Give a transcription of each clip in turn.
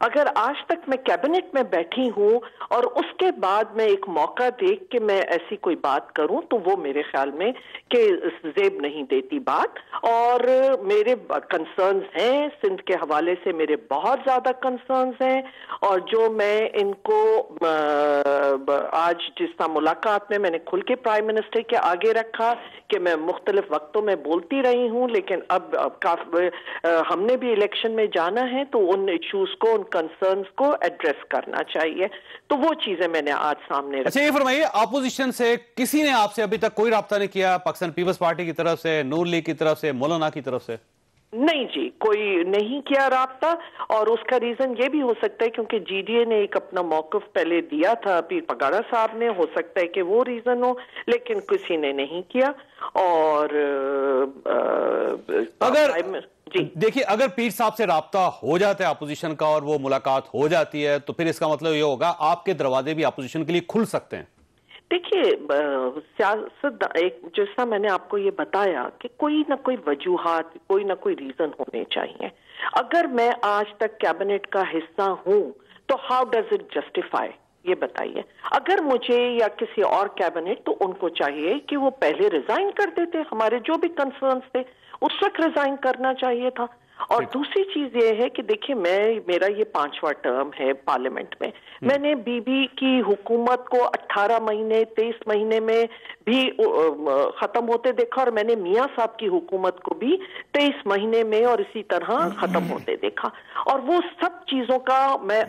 اگر آج تک میں کیبنٹ میں بیٹھی ہوں اور اس کے بعد میں ایک موقع دیکھ کے میں ایسی کوئی بات کروں تو وہ میرے خیال میں کہ زیب نہیں دیتی بات. اور میرے کنسرنز ہیں سندھ کے حوالے سے، میرے بہت زیادہ کنسرنز ہیں، اور جو میں ان کو آج جس طرح ملاقات میں نے کھل کے پرائم منسٹر کے آگے رکھا کہ میں مختلف وقتوں میں بولتی رہی ہوں، لیکن اب ہم نے بھی الیکشن میں جانا ہے تو ان ایشوز کو، ان کنسرنز کو ایڈریس کرنا چاہیے. تو وہ چیزیں میں نے آج سامنے رکھی. اچھا یہ فرمائیے، اپوزیشن سے کسی نے آپ سے ابھی تک کوئی رابطہ نہیں کیا؟ پاکستان پیپلز پارٹی کی طرف سے، نور لیگ کی طرف سے، مولانا کی طرف سے؟ نہیں جی، کوئی نہیں کیا رابطہ، اور اس کا ریزن یہ بھی ہو سکتا ہے کیونکہ جی ڈی اے نے ایک اپنا موقف پہلے دیا تھا پیر پگاڑا صاحب نے، ہو سکتا ہے کہ وہ ریزن ہو، لیکن کسی نے نہیں کیا. اور اگر دیکھیے اگر پیر صاحب سے رابطہ ہو جاتا ہے اپوزیشن کا اور وہ ملاقات ہو جاتی ہے تو پھر اس کا مطلب یہ ہوگا آپ کے دروازے بھی اپوزیشن کے لیے کھل سکتے ہیں. دیکھیے سیاست ایک جیسا میں نے آپ کو یہ بتایا کہ کوئی نہ کوئی وجوہات، کوئی نہ کوئی ریزن ہونے چاہیے. اگر میں آج تک کیبنٹ کا حصہ ہوں تو ہاؤ ڈز اٹ جسٹیفائی، یہ بتائیے. اگر مجھے یا کسی اور کیبنٹ، تو ان کو چاہیے کہ وہ پہلے ریزائن کر دیتے. ہمارے جو بھی کنسرنز تھے اس وقت ریزائن کرنا چاہیے تھا. اور دوسری چیز یہ ہے کہ دیکھیں میرا یہ 5واں ٹرم ہے پارلیمنٹ میں. میں نے بی بی کی حکومت کو 18 مہینے 23 مہینے میں بھی ختم ہوتے دیکھا، اور میں نے میاں صاحب کی حکومت کو بھی 23 مہینے میں اور اسی طرح ختم ہوتے دیکھا. اور وہ سب چیزوں کا میں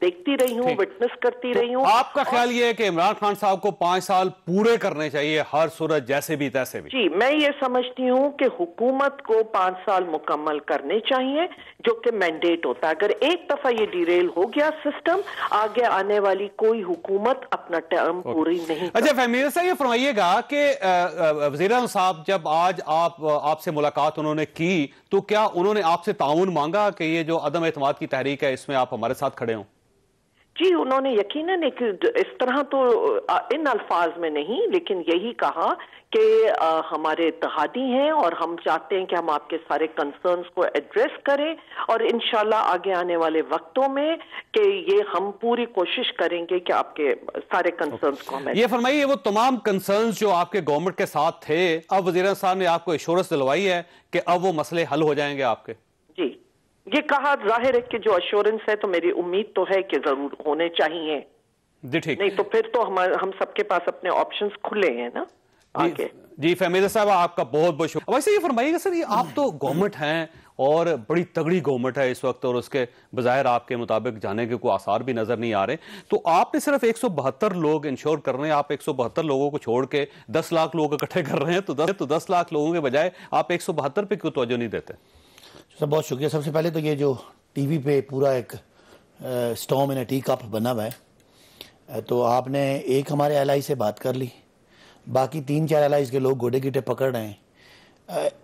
دیکھتی رہی ہوں، وٹنس کرتی رہی ہوں. آپ کا خیال یہ ہے کہ عمران خان صاحب کو 5 سال پورے کرنے چاہیے ہر صورت، جیسے بھی تیسے بھی؟ جی، میں یہ سمجھتی ہوں کہ حکومت کو 5 سال مکمل کرنے چاہیے جو کہ مینڈیٹ ہوتا ہے. اگر ایک دفعہ یہ ڈیریل ہو گیا سسٹم، آگے آنے والی کوئی حکومت اپنا ٹرم پوری نہیں. اچھا فہمید صاحب یہ فرمائیے گا کہ وزیر اعظم صاحب جب آج آپ سے ملاقات انہوں نے کی تو کیا انہوں نے آپ سے تعاون مانگا کہ یہ جو عدم اعتماد کی تحریک ہے اس میں آپ ہمارے ساتھ کھڑے ہوں؟ جی، انہوں نے یقیناً اس طرح تو ان الفاظ میں نہیں، لیکن یہی کہا کہ ہمارے اتحادی ہیں اور ہم چاہتے ہیں کہ ہم آپ کے سارے کنسرنز کو ایڈریس کریں، اور انشاءاللہ آگے آنے والے وقتوں میں کہ یہ ہم پوری کوشش کریں گے کہ آپ کے سارے کنسرنز کو ہمیں. یہ فرمائیے وہ تمام کنسرنز جو آپ کے گورنمنٹ کے ساتھ تھے، اب وزیر اعظم صاحب نے آپ کو ایشورنس دلوائی ہے کہ اب وہ مسئلے حل ہو جائیں گے آپ کے؟ جی، یہ کہا ظاہر ہے کہ جو ایشورنس ہے تو میری امید تو ہے کہ ضرور ہونے چاہیے. جی ٹھیک، نہیں تو پھر تو ہم سب کے پاس اپنے آپشنز کھلے ہیں نا آگے. جی فہمیدہ صاحب آپ کا بہت بہت شکریہ. ویسے یہ فرمائیے گا سر، یہ آپ تو گورنمنٹ ہیں اور بڑی تگڑی گورنمنٹ ہے اس وقت، اور اس کے بظاہر آپ کے مطابق جانے کے کوئی آثار بھی نظر نہیں آ رہے، تو آپ نے صرف 172 لوگ انشور کر رہے ہیں. آپ 172 لوگوں کو چھوڑ کے 10 لاکھ لوگ اکٹھے کر رہے ہیں، تو 10 لاکھ لوگوں کے بجائے آپ 172 پہ کیوں توجہ نہیں دیتے؟ سر بہت شکریہ. سب سے پہلے تو یہ جو ٹی وی پہ پورا ایک storm in A T cup بنا ہوا ہے، تو آپ نے ایک ہمارے ایل آئی سے بات کر لی، باقی 3-4 ایل آئیز کے لوگ گوڑے گیٹے پکڑ رہے ہیں.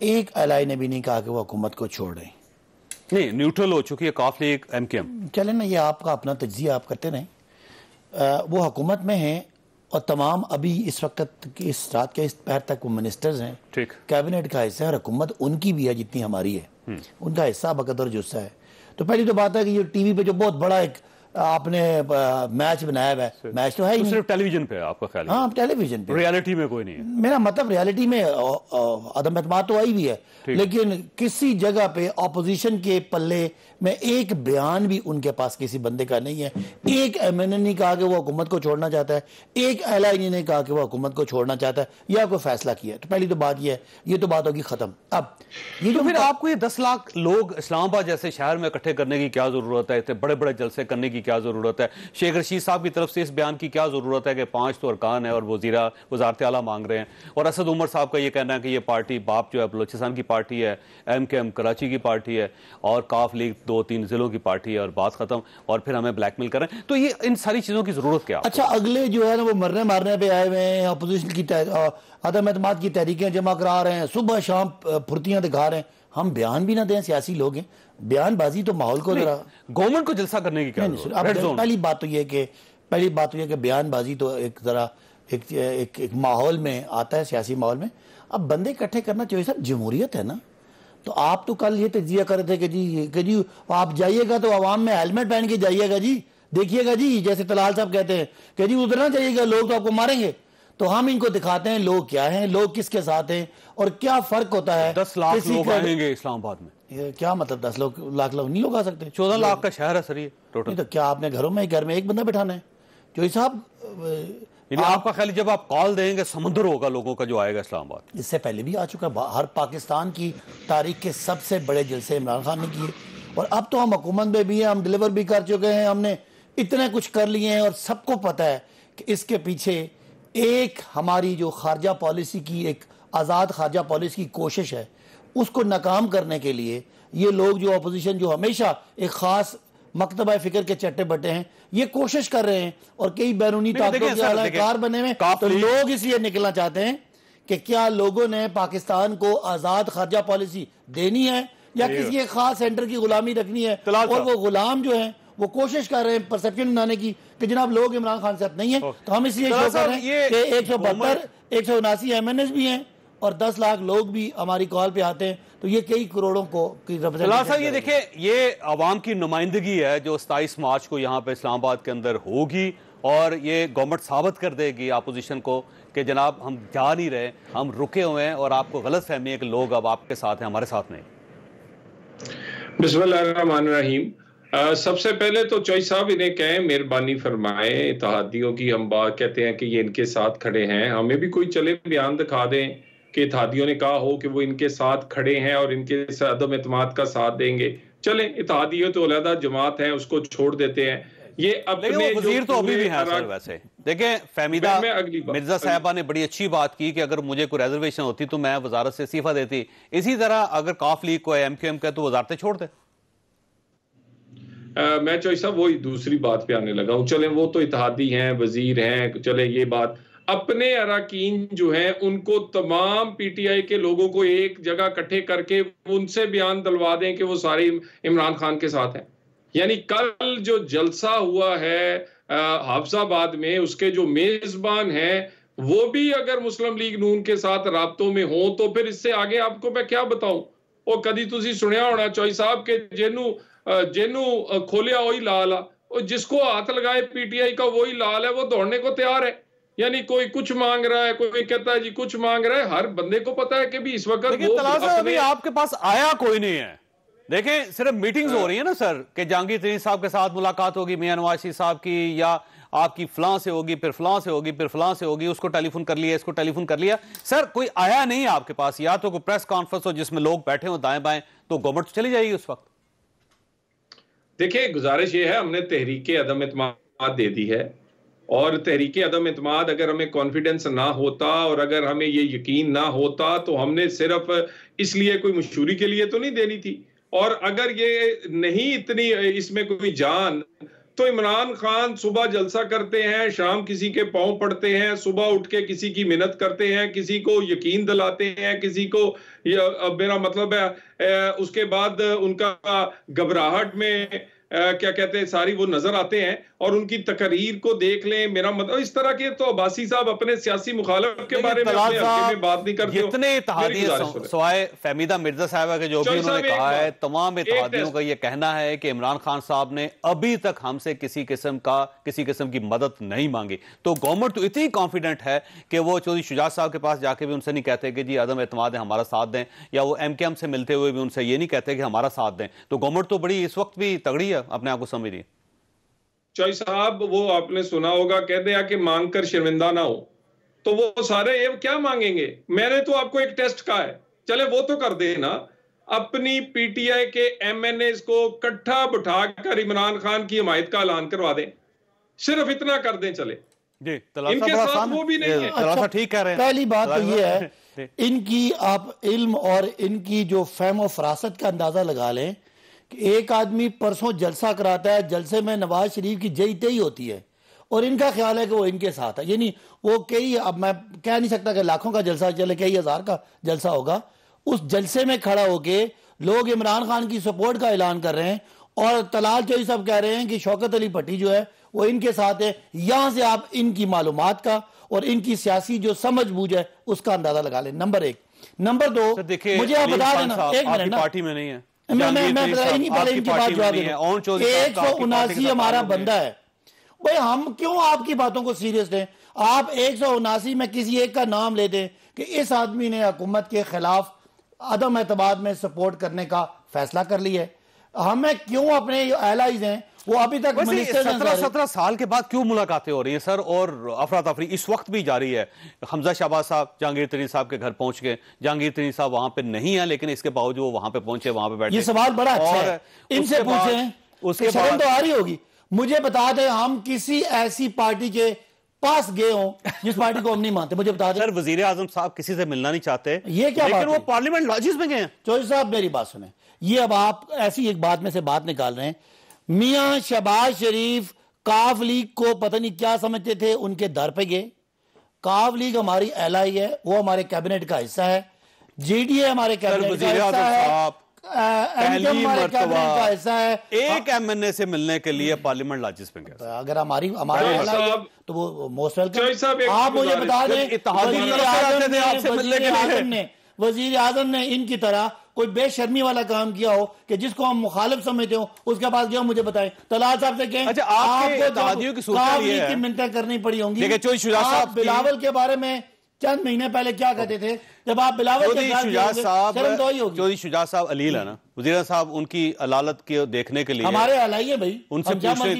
ایک ایل آئی نے بھی نہیں کہا کہ وہ حکومت کو چھوڑ رہے ہیں. نہیں، نیوٹرل ہو چکی ہے کاف لیگ ایم کے ایم. چلیں نا، یہ آپ کا اپنا تجزیہ آپ کرتے رہیں. وہ حکومت میں ہیں اور تمام ابھی اس وقت اس رات کے اس پہر تک وہ منسٹرز ہیں، کیبنٹ کا حصہ ہے، اور حکومت ان کی بھی ہے جتنی ہماری ہے، ان کا حصہ بقدر جسہ ہے. تو پہلی تو بات ہے کہ یہ ٹی وی پہ جو بہت بڑا ایک آپ نے میچ بنایا ہوا ہے، میچ تو ہے ہی نہیں. صرف ٹیلی ویژن پہ آپ کا خیال ہے؟ ہاں ٹیلی ویژن پہ، ریالٹی میں کوئی نہیں ہے. میرا مطلب ریالٹی میں عدم اعتماد تو آئی بھی ہے، لیکن کسی جگہ پہ اپوزیشن کے پلے میں ایک بیان بھی ان کے پاس کسی بندے کا نہیں ہے. ایک ایم این اے نے کہا کہ وہ حکومت کو چھوڑنا چاہتا ہے، ایک ایل آئی نے کہا کہ وہ حکومت کو چھوڑنا چاہتا ہے یا کوئی فیصلہ کیا. تو پہلی تو بات یہ ہے، یہ تو بات ہوگی ختم. اب یہ جو پھر آپ کو یہ 10 لاکھ لوگ اسلام آباد جیسے شہر میں اکٹھے کرنے کی کیا ضرورت ہے؟ اتنے بڑے بڑے جلسے کرنے کی کیا ضرورت ہے؟ شیخ رشید صاحب کی طرف سے اس بیان کی کیا ضرورت ہے کہ 5 تو ارکان ہے اور وزارت اعلیٰ مانگ رہے ہیں، اور اسد عمر صاحب کا یہ کہنا ہے کہ یہ پارٹی باپ جو ہے بلوچستان کی پارٹی ہے، ایم کے ایم کراچی کی پارٹی ہے، اور کاف لیگ 2-3 ضلعوں کی پارٹی ہے، اور بات ختم، اور پھر ہمیں بلیک میل کر رہے ہیں. تو یہ ان ساری چیزوں کی ضرورت کیا؟ اچھا، اگلے جو ہے نا وہ مرنے مارنے پہ آئے ہوئے ہیں، اپوزیشن کی عدم اعتماد کی تحریکیں جمع کرا رہے ہیں، صبح شام پھرتیاں دکھا رہے ہیں. ہم بیان بھی نہ دیں، سیاسی لوگ ہیں، بیان بازی تو ماحول کو ذرا گورنمنٹ کو جلسہ کرنے کی کیا ضرورت؟ پہلی بات تو یہ کہ بیان بازی تو ایک ذرا ایک ماحول میں آتا ہے، سیاسی ماحول میں. اب بندے اکٹھے کرنا چاہیے. سب جمہوریت ہے نا، تو آپ تو کل یہ تجزیہ کر رہے تھے کہ جی آپ جائیے گا تو عوام میں ہیلمٹ پہن کے جائیے گا جی، دیکھیے گا جی، جیسے طلال صاحب کہتے ہیں کہ جی ادھر نہ جائیے گا، لوگ تو آپ کو ماریں گے. تو ہم ان کو دکھاتے ہیں لوگ کیا ہیں، لوگ کس کے ساتھ ہیں اور کیا فرق ہوتا ہے. 10 لاکھ لوگ آئیں گے اسلام آباد میں. کیا مطلب 10 لاکھ لوگ نہیں لوگ آ سکتے؟ 14 لاکھ کا شہر ہے سر یہ ٹوٹل. تو کیا آپ نے گھر میں ایک بندہ بٹھانا ہے؟ جو صاحب آپ کا خیال جب آپ کال دیں گے سمندر ہوگا لوگوں کا جو آئے گا اسلام آباد. اس سے پہلے بھی آ چکا، ہر پاکستان کی تاریخ کے سب سے بڑے جلسے عمران خان نے کیے، اور اب تو ہم حکومت میں بھی ہیں، ہم ڈیلیور بھی کر چکے ہیں، ہم نے اتنے کچھ کر لیے ہیں، اور سب کو پتہ ہے کہ اس کے پیچھے ایک ہماری جو خارجہ پالیسی کی، ایک آزاد خارجہ پالیسی کی کوشش ہے، اس کو ناکام کرنے کے لیے یہ لوگ جو اپوزیشن جو ہمیشہ ایک خاص مکتبہ فکر کے چٹے بٹے ہیں، یہ کوشش کر رہے ہیں، اور کئی بیرونی طاقتوں کے اعلی کار بنے ہوئے. تو لوگ اس لیے نکلنا چاہتے ہیں کہ کیا لوگوں نے پاکستان کو آزاد خارجہ پالیسی دینی ہے یا کسی ایک خاص سینٹر کی غلامی رکھنی ہے، اور وہ غلام جو ہیں وہ کوشش کر رہے ہیں پرسپشن بنانے کی کہ جناب لوگ عمران خان سے نہیں ہیں. تو ہم اس لیے شو کر رہے ہیں کہ 172 179 ایم این ایس بھی ہیں اور 10 لاکھ لوگ بھی ہماری کال پہ آتے ہیں، تو یہ کئی کروڑوں کو صاحب یہ دیکھیں یہ عوام کی نمائندگی ہے جو 27 مارچ کو یہاں پہ اسلام آباد کے اندر ہوگی، اور یہ گورنمنٹ ثابت کر دے گی اپوزیشن کو کہ جناب ہم جا نہیں رہے، ہم رکے ہوئے ہیں، اور آپ کو غلط فہمی ہے کہ لوگ اب آپ کے ساتھ ہیں، ہمارے ساتھ نہیں. بسم اللہ الرحمن الرحیم. سب سے پہلے تو چوئی صاحب انہیں کہیں مہربانی فرمائیں، اتحادیوں کی ہم بات کہتے ہیں کہ یہ ان کے ساتھ کھڑے ہیں، ہمیں بھی کوئی چلے بیان دکھا دیں کہ اتحادیوں نے کہا ہو کہ وہ ان کے ساتھ کھڑے ہیں اور ان کے عدم اعتماد کا ساتھ دیں گے. چلیں اتحادیوں تو علیحدہ جماعت ہیں، اس کو چھوڑ دیتے ہیں. یہ اپنے وزیر تو ابھی بھی ہیں سر. ویسے دیکھیں فہمیدہ مرزا صاحبہ نے بڑی اچھی بات کی کہ اگر مجھے کوئی ریزرویشن ہوتی تو میں وزارت سے استعفیٰ دیتی. اسی طرح اگر کاف لیگ کو ایم کیو ایم کا تو وزارتیں چھوڑ دے. میں چوئی صاحب وہی دوسری بات پہ آنے لگا ہوں. چلیں وہ تو اتحادی ہیں، وزیر ہیں، چلیں یہ بات. اپنے اراکین جو ہیں ان کو تمام پی ٹی آئی کے لوگوں کو ایک جگہ اکٹھے کر کے ان سے بیان دلوا دیں کہ وہ سارے عمران خان کے ساتھ ہیں. یعنی کل جو جلسہ ہوا ہے حافظ آباد میں، اس کے جو میزبان ہیں وہ بھی اگر مسلم لیگ نون کے ساتھ رابطوں میں ہوں تو پھر اس سے آگے آپ کو میں کیا بتاؤں. وہ کدی تسی سنیا ہونا چوئی صاحب کہ جنو کھولیا وہی لال آ، جس کو ہاتھ لگائے پی ٹی آئی کا وہی لال ہے، وہ دوڑنے کو تیار ہے. یعنی کوئی کچھ مانگ رہا ہے، کوئی کہتا ہے جی کچھ مانگ رہا ہے. ہر بندے کو پتا ہے کہ بھی اس وقت ابھی آپ کے پاس آیا کوئی نہیں ہے. دیکھیں صرف میٹنگز ہو رہی ہیں نا سر، کہ جہانگیر ترین صاحب کے ساتھ ملاقات ہوگی میاں نواز شریف صاحب کی، یا آپ کی فلاں سے ہوگی، پھر فلاں سے ہوگی، پھر فلاں سے ہوگی، اس کو ٹیلی فون کر لیا، اس کو ٹیلی فون کر لیا. سر کوئی آیا نہیں آپ کے پاس. یا تو کوئی پریس کانفرنس ہو جس میں لوگ بیٹھے ہوں دائیں بائیں، تو گورنمنٹ چلی جائے گی اس وقت. دیکھیں گزارش یہ ہے، ہم نے تحریک عدم اعتماد دے دی ہے، اور تحریک عدم اعتماد اگر ہمیں کانفیڈنس نہ ہوتا اور اگر ہمیں یہ یقین نہ ہوتا تو ہم نے صرف اس لیے کوئی مشہوری کے لیے تو نہیں دینی تھی. اور اگر یہ نہیں اتنی اس میں کوئی جان، تو عمران خان صبح جلسہ کرتے ہیں، شام کسی کے پاؤں پڑتے ہیں، صبح اٹھ کے کسی کی منت کرتے ہیں، کسی کو یقین دلاتے ہیں، کسی کو میرا مطلب ہے اس کے بعد ان کا گھبراہٹ میں کیا کہتے ہیں ساری وہ نظر آتے ہیں، اور ان کی تقریر کو دیکھ لیں. میرا مطلب اس طرح کے تو عباسی صاحب اپنے سیاسی مخالف کے بارے میں اپنے حلقے میں بات نہیں کرتے. اتنے اتحادی سوائے فہمیدہ مرزا صاحبہ کے جو بھی انہوں نے کہا ہے، تمام اتحادیوں کا یہ کہنا ہے کہ عمران خان صاحب نے ابھی تک ہم سے کسی قسم کی مدد نہیں مانگی. تو گورنمنٹ تو اتنی کانفیڈنٹ ہے کہ وہ چودھری شجاعت صاحب کے پاس جا کے بھی ان سے نہیں کہتے کہ جی عدم اعتماد ہے ہمارا ساتھ دیں، یا وہ ایم کے ایم سے ملتے ہوئے بھی ان سے یہ نہیں کہتے کہ ہمارا ساتھ دیں. تو گورنمنٹ تو بڑی اس وقت بھی تگڑی ہے، اپنے آپ کو سمجھ رہی ہے. چوئی صاحب وہ آپ نے سنا ہوگا کہہ دیا کہ مانگ کر شرمندہ نہ ہو، تو وہ سارے یہ کیا مانگیں گے؟ میں نے تو آپ کو ایک ٹیسٹ کہا ہے، چلے وہ تو کر دیں نا. اپنی پی ٹی آئی کے ایم این ایز کو کٹھا بٹھا کر عمران خان کی حمایت کا اعلان کروا دیں، صرف اتنا کر دیں. چلے جی ان کے ساتھ وہ بھی نہیں ہے. ٹھیک کہہ رہے ہیں. پہلی بات تو یہ ہے، ان کی آپ علم اور ان کی جو فہم و فراست کا اندازہ لگا لیں کہ ایک آدمی پرسوں جلسہ کراتا ہے، جلسے میں نواز شریف کی جئی تئی ہوتی ہے، اور ان کا خیال ہے کہ وہ ان کے ساتھ ہے. یعنی وہ کئی، اب میں کہہ نہیں سکتا کہ لاکھوں کا جلسہ چلے، کئی ہزار کا جلسہ ہوگا، اس جلسے میں کھڑا ہو کے لوگ عمران خان کی سپورٹ کا اعلان کر رہے ہیں، اور طلال چوئی صاحب کہہ رہے ہیں کہ شوکت علی بھٹی جو ہے وہ ان کے ساتھ ہے. یہاں سے آپ ان کی معلومات کا اور ان کی سیاسی جو سمجھ بوجھ ہے اس کا اندازہ لگا لیں. نمبر 1. نمبر 2 مجھے آپ بتا دینا ایک منٹ نا پارٹی میں نہیں ہے, میں ان کی بات جواب دے دوں. 179 ہمارا بندہ ہے بھئی, ہم کیوں آپ کی باتوں کو سیریس لیں؟ آپ 179 میں کسی ایک کا نام لے دیں کہ اس آدمی نے حکومت کے خلاف عدم اعتماد میں سپورٹ کرنے کا فیصلہ کر لی ہے. ہمیں کیوں اپنے الائیز ہیں وہ ابھی تک 17 سال کے بعد کیوں ملاقاتیں ہو رہی ہیں سر, اور افراتفری اس وقت بھی جاری ہے؟ حمزہ شہباز صاحب جہانگیر ترین صاحب کے گھر پہنچ گئے, جہانگیر ترین صاحب وہاں پہ نہیں ہیں لیکن اس کے باوجود وہ وہاں پہ پہنچے, وہاں پہ بیٹھے. یہ سوال بڑا اچھا ہے, ان سے پوچھیں, شرم تو آ رہی ہوگی. مجھے بتا دیں ہم کسی ایسی پارٹی کے پاس گئے ہوں جس پارٹی کو ہم نہیں مانتے, مجھے بتا دیں. سر وزیر اعظم صاحب کسی سے ملنا نہیں چاہتے, یہ کیا لیکن وہ پارلیمنٹ لاجز میں گئے ہیں. چوہدری صاحب میری بات سنیں, یہ اب آپ ایسی ایک بات میں سے بات نکال رہے ہیں. میاں شہباز شریف کاف لیگ کو پتہ نہیں کیا سمجھتے تھے, ان کے در پہ گئے. کاف لیگ ہماری ایلائی ہے, وہ ہمارے کیبنٹ کا حصہ ہے. جی ڈی اے ہمارے کیبنٹ کا حصہ ہے, پہلی مرتبہ ایک ایم این اے سے ملنے کے لیے پارلیمنٹ لاجز پہ گئے. اگر ہمارے تو وہ موسٹ ویلکم. آپ مجھے بتا دیں وزیر اعظم نے ان کی طرح کوئی بے شرمی والا کام کیا ہو کہ جس کو ہم مخالف سمجھتے ہوں, اس کے پاس گیا مجھے بتائیں. طلال صاحب سے کہیں آپ کو منتیں کرنی پڑی ہوں گی. آپ بلاول کے بارے میں چند مہینے پہلے کیا کہتے تھے جب آپ بلاول کے چودھری شجاع صاحب علیل ہے نا, وزیر صاحب ان کی علالت کے دیکھنے کے لیے ہمارے علائی ہے بھائی, ان سے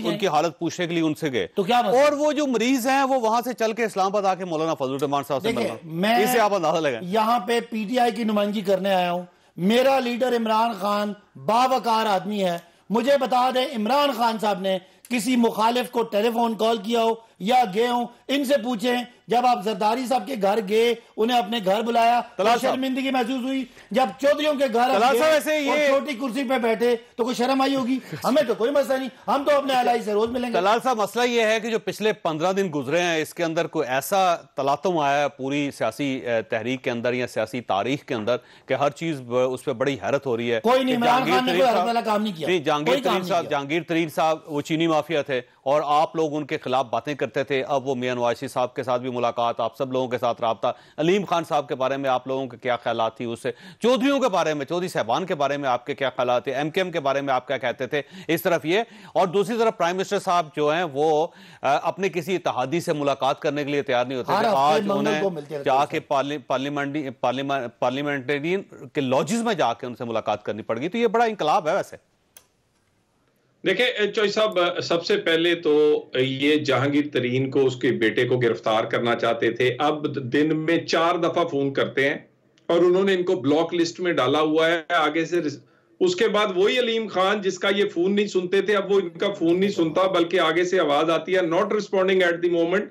ان کی حالت پوچھنے کے لیے ان سے گئے. تو کیا اور وہ جو مریض ہیں وہ وہاں سے چل کے اسلام آباد آ کے مولانا فضل الرحمان صاحب سے ملنا, اس سے آپ اندازہ لگائیں. یہاں پہ پی ٹی آئی کی نمائندگی کرنے آیا ہوں. میرا لیڈر عمران خان باوقار آدمی ہے. مجھے بتا دیں عمران خان صاحب نے کسی مخالف کو ٹیلی فون کال کیا ہو یا گئے ہوں؟ ان سے پوچھیں جب آپ زرداری صاحب کے گھر گئے, انہیں اپنے گھر بلایا, شرمندگی محسوس ہوئی؟ جب چودھریوں کے گھر چھوٹی کرسی پہ بیٹھے تو کوئی شرم آئی ہوگی؟ ہمیں تو کوئی مسئلہ نہیں, ہم تو اپنے الائی سے روز ملیں گے. طلال صاحب مسئلہ یہ ہے کہ جو پچھلے 15 دن گزرے ہیں اس کے اندر کوئی ایسا تلاطم آیا ہے پوری سیاسی تحریک کے اندر یا سیاسی تاریخ کے اندر کہ ہر چیز اس پہ بڑی حیرت ہو رہی ہے. کوئی نہیں, عمران خان نے کوئی حیرت والا کام نہیں کیا. جہانگیر ترین صاحب وہ چینی مافیا تھے اور آپ لوگ ان کے خلاف باتیں کرتے تھے. اب وہ میاں نواز شریف صاحب کے ساتھ بھی ملاقات, آپ سب لوگوں کے ساتھ رابطہ. علیم خان صاحب کے بارے میں آپ لوگوں کے کیا خیالات تھی اس سے؟ چودھریوں کے بارے میں, چودھری صاحبان کے بارے میں آپ کے کیا خیالات تھے؟ ایم کے ایم کے بارے میں آپ کیا کہتے تھے؟ اس طرف یہ, اور دوسری طرف پرائم منسٹر صاحب جو ہیں وہ اپنے کسی اتحادی سے ملاقات کرنے کے لیے تیار نہیں ہوتے تھے. آج انہیں جا کے پارلیمنٹرین کے لاجز میں جا کے ان سے ملاقات کرنی پڑ گئی. تو یہ بڑا انقلاب ہے. ویسے دیکھیں چوئی صاحب, سب سے پہلے تو یہ جہانگیر ترین کو اس کے بیٹے کو گرفتار کرنا چاہتے تھے. اب دن میں 4 دفعہ فون کرتے ہیں اور انہوں نے ان کو بلاک لسٹ میں ڈالا ہوا ہے آگے سے. اس کے بعد وہی علیم خان جس کا یہ فون نہیں سنتے تھے, اب وہ ان کا فون نہیں سنتا بلکہ آگے سے آواز آتی ہے not responding at the moment,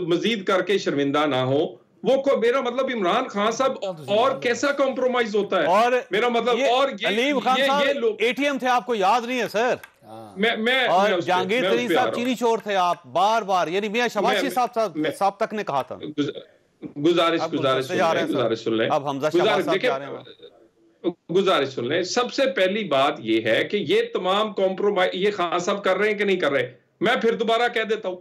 مزید کر کے شرمندہ نہ ہو. وہ کو میرا مطلب عمران خان صاحب اور کیسا کمپرومائز ہوتا ہے؟ اور میرا مطلب اور علیم خان صاحب اے ٹی ایم تھے, آپ کو یاد نہیں ہے سر؟ اور جہانگیر ترین صاحب چینی چور تھے. آپ بار بار, یعنی میاں شہباز شریف صاحب تک نے کہا تھا. گزارش سن لیں, اب حمزہ شہباز صاحب جا رہے ہیں. گزارش سن لیں. سب سے پہلی بات یہ ہے کہ یہ تمام کمپرومائز یہ خان صاحب کر رہے ہیں کہ نہیں کر رہے. میں پھر دوبارہ کہہ دیتا ہوں,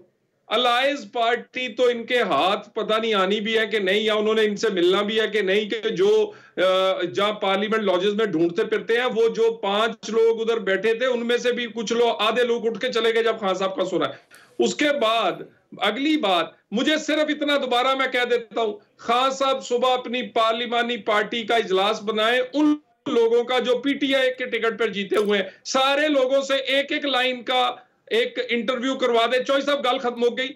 الائنس پارٹی تو ان کے ہاتھ پتہ نہیں آنی بھی ہے کہ نہیں, یا انہوں نے ان سے ملنا بھی ہے کہ نہیں, کہ جو جہاں پارلیمنٹ لاجز میں ڈھونڈتے پھرتے ہیں, وہ جو 5 لوگ ادھر بیٹھے تھے ان میں سے بھی کچھ لوگ, آدھے لوگ اٹھ کے چلے گئے جب خان صاحب کا سنا ہے. اس کے بعد اگلی بات, مجھے صرف اتنا دوبارہ میں کہہ دیتا ہوں, خان صاحب صبح اپنی پارلیمانی پارٹی کا اجلاس بنائیں. ان لوگوں کا جو پی ٹی آئی کے ٹکٹ پر جیتے ہوئے ہیں, سارے لوگوں سے ایک ایک لائن کا ایک انٹرویو کروا دے. چوئی صاحب گل ختم ہو گئی,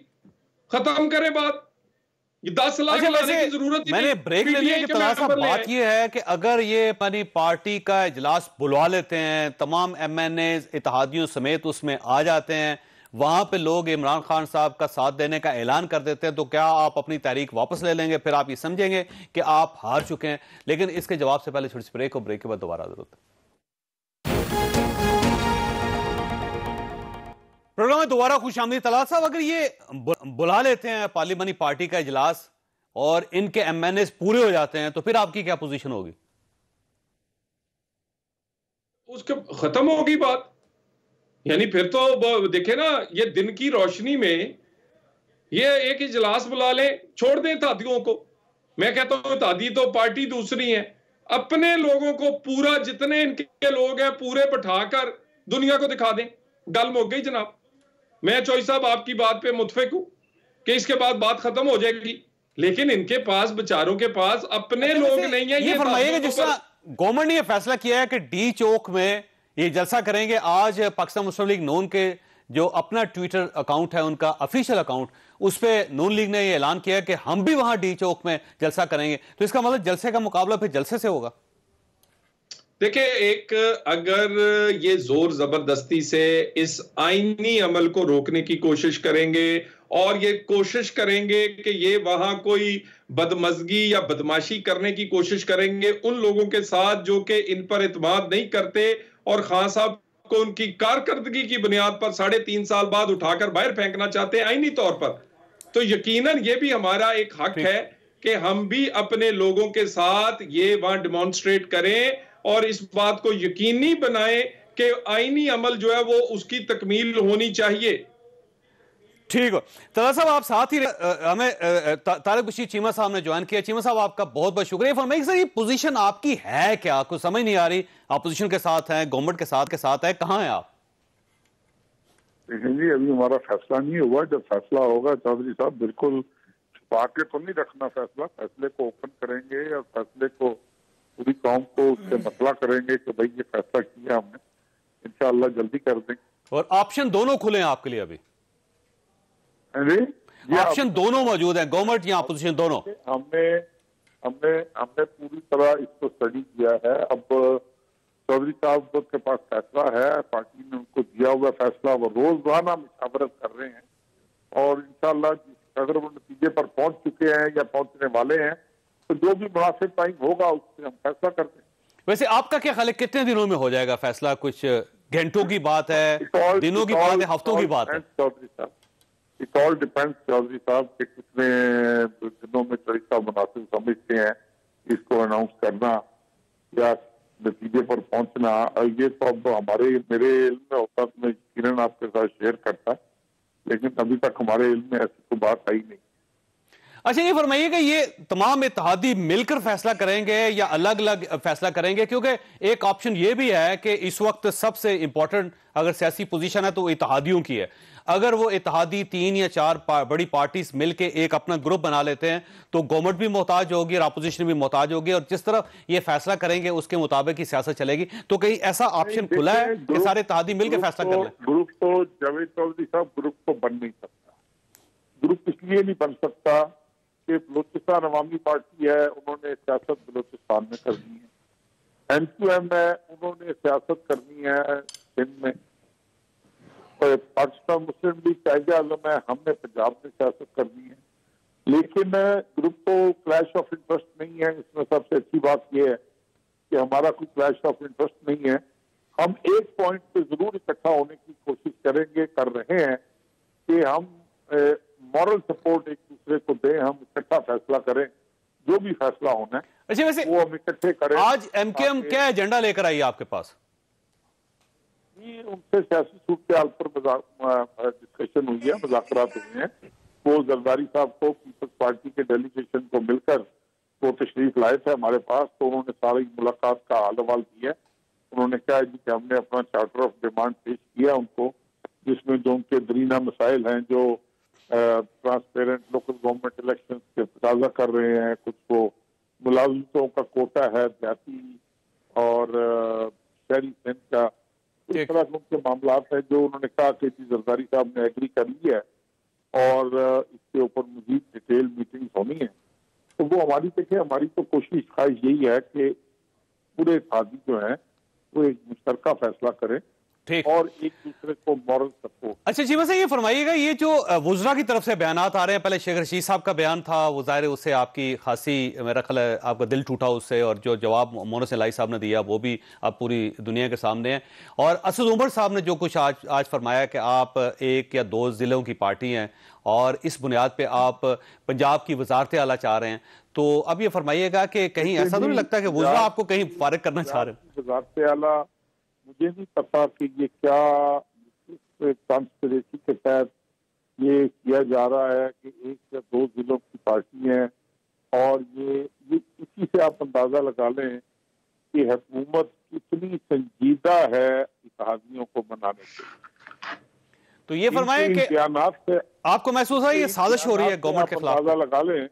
ختم کرے بات. 10 لاکھ لانے کی ضرورت ہی نہیں. میں نے بریک لے لیا کہ طلال صاحب بات یہ ہے کہ اگر یہ اپنی پارٹی کا اجلاس بلوا لیتے ہیں, تمام ایم این اے اتحادیوں سمیت اس میں آ جاتے ہیں, وہاں پہ لوگ عمران خان صاحب کا ساتھ دینے کا اعلان کر دیتے ہیں, تو کیا آپ اپنی تحریک واپس لے لیں گے؟ پھر آپ یہ سمجھیں گے کہ آپ ہار چکے ہیں. لیکن اس کے جواب سے پہلے چھوٹی سی بریک ہو, بریک کے بعد دوبارہ ضرورت ہے. پروگرام میں دوبارہ خوش آمدید. طلال صاحب, اگر یہ بلا لیتے ہیں پارلیمانی پارٹی کا اجلاس اور ان کے ایم این ایز پورے ہو جاتے ہیں, تو پھر آپ کی کیا پوزیشن ہوگی؟ اس کے ختم ہوگی بات. یعنی پھر تو دیکھیں نا, یہ دن کی روشنی میں یہ ایک اجلاس بلا لیں, چھوڑ دیں اتحادیوں کو. میں کہتا ہوں اتحادی تو پارٹی دوسری ہیں. اپنے لوگوں کو پورا جتنے ان کے لوگ ہیں پورے بٹھا کر دنیا کو دکھا دیں. گل مک گئی جناب. میں چوئی صاحب آپ کی بات پہ متفق ہوں کہ اس کے بعد بات ختم ہو جائے گی, لیکن ان کے پاس بچاروں کے پاس اپنے لوگ نہیں ہیں. یہ فرمائیے کہ جس طرح گورنمنٹ نے یہ فیصلہ کیا ہے کہ ڈی چوک میں یہ جلسہ کریں گے, آج پاکستان مسلم لیگ نون کے جو اپنا ٹویٹر اکاؤنٹ ہے ان کا افیشل اکاؤنٹ, اس پہ نون لیگ نے یہ اعلان کیا ہے کہ ہم بھی وہاں ڈی چوک میں جلسہ کریں گے, تو اس کا مطلب جلسے کا مقابلہ پھر جلسے سے ہوگا. دیکھیں, ایک اگر یہ زور زبردستی سے اس آئینی عمل کو روکنے کی کوشش کریں گے اور یہ کوشش کریں گے کہ یہ وہاں کوئی بدمزگی یا بدماشی کرنے کی کوشش کریں گے ان لوگوں کے ساتھ جو کہ ان پر اعتماد نہیں کرتے اور خان صاحب کو ان کی کارکردگی کی بنیاد پر 3.5 سال بعد اٹھا کر باہر پھینکنا چاہتے ہیں آئینی طور پر, تو یقیناً یہ بھی ہمارا ایک حق ہے کہ ہم بھی اپنے لوگوں کے ساتھ یہ وہاں ڈیمانسٹریٹ کریں اور اس بات کو یقینی بنائیں کہ آئینی عمل جو ہے وہ اس کی تکمیل ہونی چاہیے. ٹھیک ہو طلعت صاحب, آپ ساتھ ہی ہمیں طارق بشیر چیمہ صاحب نے جوائن کیا. چیمہ صاحب آپ کا بہت بہت شکریہ. فرمائیے سر, یہ پوزیشن آپ کی ہے کیا؟ کچھ سمجھ نہیں آ رہی. اپوزیشن کے ساتھ ہیں, گورنمنٹ کے ساتھ ہے, کہاں ہیں آپ؟ دیکھیں جی, ابھی ہمارا فیصلہ نہیں ہوا. جب فیصلہ ہوگا چودھری صاحب بالکل چھپا کے تو نہیں رکھنا فیصلہ. فیصلے کو اوپن کریں گے اور فیصلے کو پوری قوم کو اس سے مطلع کریں گے کہ بھائی یہ فیصلہ کیا ہم نے, انشاءاللہ جلدی کر دیں. اور آپشن دونوں کھلے ہیں آپ کے لیے ابھی؟ آپشن دونوں موجود ہیں, گورنمنٹ یا اپوزیشن دونوں. ہم نے پوری طرح اس کو اسٹڈی کیا ہے. اب چودھری صاحب کے پاس فیصلہ ہے, پارٹی نے ان کو دیا ہوا فیصلہ, وہ روزانہ مشاورت کر رہے ہیں اور انشاءاللہ اگر وہ نتیجے پر پہنچ چکے ہیں یا پہنچنے والے ہیں تو جو بھی مناسب ٹائم ہوگا اس سے ہم فیصلہ کرتے ہیں. ویسے آپ کا کیا خیال ہے کتنے دنوں میں ہو جائے گا فیصلہ؟ کچھ گھنٹوں کی بات ہے, دنوں کی بات ہے, ہفتوں کی بات ہے؟ چودھری صاحب It all depends, چودھری صاحب, کہ کتنے دنوں میں چودھری صاحب مناسب سمجھتے ہیں اس کو اناؤنس کرنا یا نتیجے پر پہنچنا. یہ تو اب میرے علم میں ہوتا تو میں یقیناً آپ کے ساتھ شیئر کرتا, لیکن ابھی تک ہمارے علم میں ایسی کوئی بات آئی نہیں. اچھا, یہ فرمائیے کہ یہ تمام اتحادی مل کر فیصلہ کریں گے یا الگ الگ فیصلہ کریں گے؟ کیونکہ ایک آپشن یہ بھی ہے کہ اس وقت سب سے امپورٹنٹ اگر سیاسی پوزیشن ہے تو وہ اتحادیوں کی ہے. اگر وہ اتحادی 3 یا 4 بڑی پارٹیز مل کے ایک اپنا گروپ بنا لیتے ہیں تو گورنمنٹ بھی محتاج ہوگی اور اپوزیشن بھی محتاج ہوگی, اور جس طرح یہ فیصلہ کریں گے اس کے مطابق ہی سیاست چلے گی. تو کہیں ایسا آپشن کھلا ہے کہ سارے اتحادی مل کے فیصلہ کر لیں؟ گروپ تو جاوید چودھری صاحب گروپ تو بن نہیں سکتا. گروپ اس لیے نہیں بن سکتا کہ بلوچستان عوامی پارٹی ہے, انہوں نے سیاست بلوچستان میں کرنی ہے. NQM ہے, انہوں نے سیاست کرنی ہے سندھ میں. پاکستان مسلم لیگ قائد اعظم ہے, ہم نے پنجاب میں سیاست کرنی ہے. لیکن گروپ کو کلیش آف انٹرسٹ نہیں ہے. اس میں سب سے اچھی بات یہ ہے کہ ہمارا کوئی کلیش آف انٹرسٹ نہیں ہے. ہم ایک پوائنٹ پہ ضرور اکٹھا ہونے کی کوشش کریں گے, کر رہے ہیں کہ ہم مورل سپورٹ ایک دوسرے کو دیں, ہم اکٹھا فیصلہ کریں, جو بھی فیصلہ ہونا ہے وہ ہم اکٹھے کریں. آج MKM کیا ایجنڈا لے کر آئی آپ کے پاس؟ ان سے سیاسی صورتحال پر ڈسکشن ہوئی ہے, مذاکرات ہوئے ہیں. وہ زرداری صاحب کو پیپلز پارٹی کے ڈیلیگیشن کو مل کر وہ تشریف لائے تھے ہمارے پاس, تو انہوں نے ساری ملاقات کا حال حوال دیا. انہوں نے کہا جی کہ ہم نے اپنا چارٹر آف ڈیمانڈ پیش کیا ان کو, جس میں جو ان کے درینہ مسائل ہیں, جو ٹرانسپیرنٹ لوکل گورنمنٹ الیکشن کے تقاضا کر رہے ہیں, کچھ کو ملازمتوں کا کوٹا ہے دیہاتی اور شہری سندھ کا, اس طرح کے ان کے معاملات ہیں جو انہوں نے کہا کہ زرداری صاحب نے ایگری کر لی ہے اور اس کے اوپر مزید ڈیٹیل میٹنگ ہونی ہے. تو وہ ہماری تو کوشش خواہش یہی ہے کہ پورے اتحادی جو ہیں وہ ایک مشترکہ فیصلہ کریں اور ایک دوسرے کو مورل سپورٹ. اچھا جی, ویسے یہ فرمائیے گا, یہ جو وزراء کی طرف سے بیانات آ رہے ہیں, پہلے شیخ رشید صاحب کا بیان تھا, وہ ظاہر ہے اس سے آپ کی خاصی میرا خیال ہے آپ کا دل ٹوٹا اس سے, اور جو جواب مونس الہی صاحب نے دیا وہ بھی اب پوری دنیا کے سامنے ہے. اور اسد عمر صاحب نے جو کچھ آج فرمایا کہ آپ 1 یا 2 ضلعوں کی پارٹی ہیں اور اس بنیاد پہ آپ پنجاب کی وزارت اعلیٰ چاہ رہے ہیں, تو اب یہ فرمائیے گا کہ کہیں ایسا تو نہیں لگتا کہ وزراء آپ کو کہیں فارغ کرنا چاہ رہے ہیں؟ وزارت اعلیٰ مجھے نہیں پتا کہ یہ کیا کانسپریسی کے تحت یہ کیا جا رہا ہے کہ 1 یا 2 ضلعوں کی پارٹی ہیں اور یہ اسی سے آپ اندازہ لگا لیں کہ حکومت کتنی سنجیدہ ہے اتحادیوں کو منانے کے. تو یہ فرمائیں کہ بیانات سے آپ کو محسوس ہے یہ سازش ہو رہی ہے گورنمنٹ کے خلاف؟ اندازہ لگا لیں